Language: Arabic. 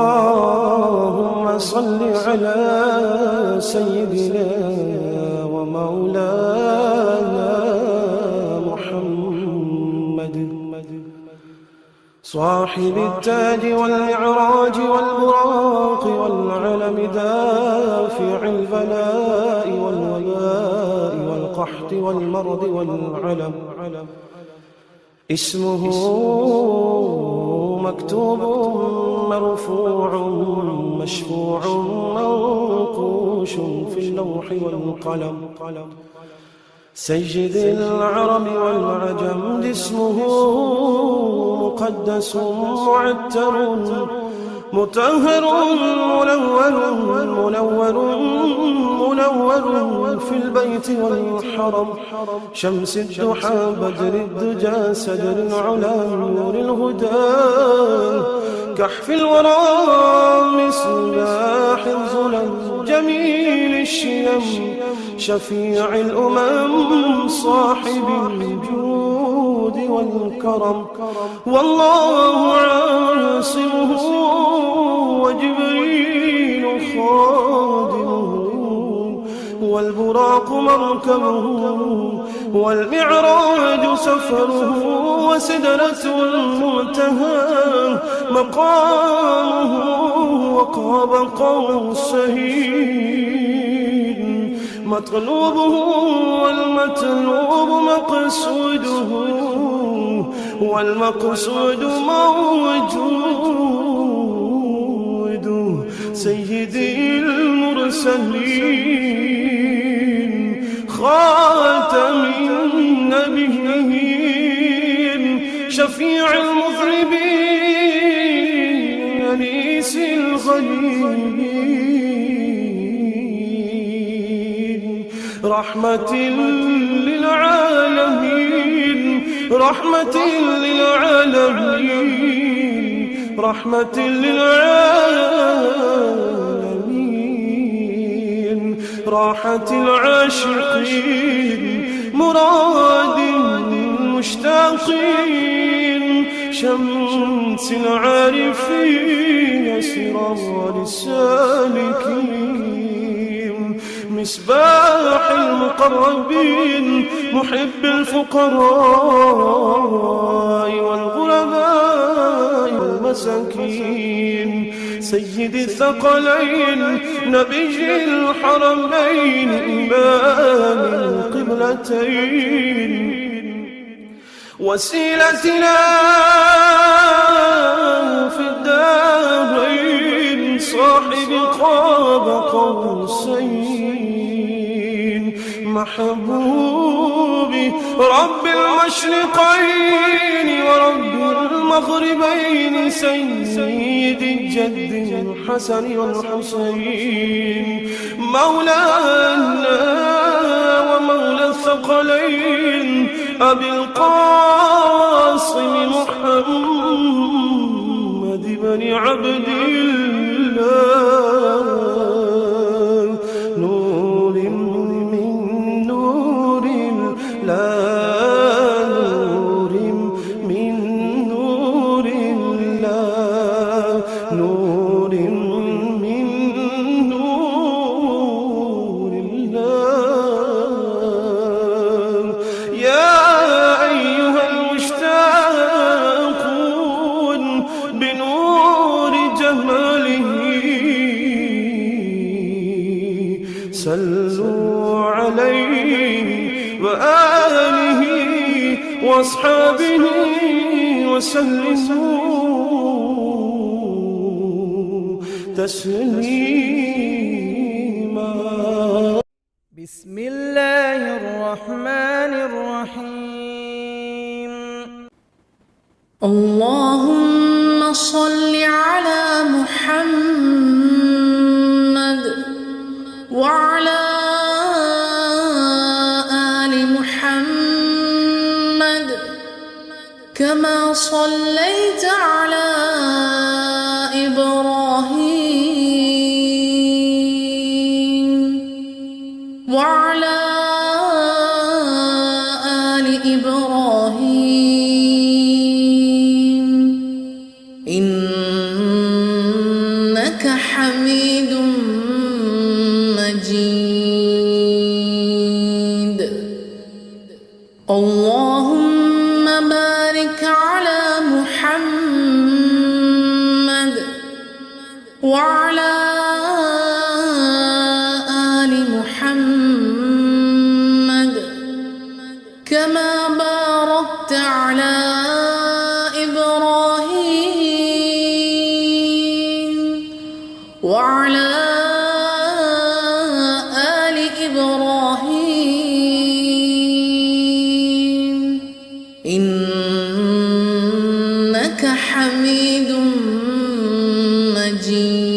اللهم صل على سيدنا ومولانا محمد صاحب التاج والمعراج والبراق والعلم دافع البلاء والوباء والقحط والمرض والعلم اسمه مكتوب مرفوع مشفوع منقوش في اللوح والقلم سيد العرب والعجم اسمه مقدس معتر مطهر منور في البيت والحرم شمس الضحى بدر الدجى سدر العلا نور الهدى كحف الورى مصباح الظلم جميل الشيم شفيع الأمم صاحب الجود والكرم والله عاصمه وجبريل خادمه والبراق مركبه والمعراج سفره وسدرة المنتهى مقامه وقاب قوسين مطلوبه والمطلوب مقصوده والمقصود موجود سيدي المرسلين خاتم النبيين شفيع المذنبين أنيس الغريبين رحمة للعالمين رحمة للعالمين رحمة للعالمين راحة العاشقين مراد المشتاقين شمس العارفين سراج السالكين مصباح المقربين محب الفقراء والغرباء والمساكين سيد الثقلين نبي الحرمين إمام القبلتين وسيلتنا في الدارين صاحب قاب قوسين محبوبي رب المشرقين ورب المغربين سيد الجد الحسن والحسين مولانا ومولى الثقلين أبي القاسم محمد بن عبد الله نور من نور الله نور من نور الله نور من نور الله يا أيها المشتاقون بنور جماله صلوا عليه وآله وأصحابه وسلموا تسليما بسم الله الرحمن الرحيم اللهم صل على محمد وعلى آل محمد كما صليت على إبراهيم وعلى آل إبراهيم إنك اللهم بارك على محمد وعلى آل محمد كما باركت على إبراهيم وعلى آل إبراهيم إنك حميد مجيد.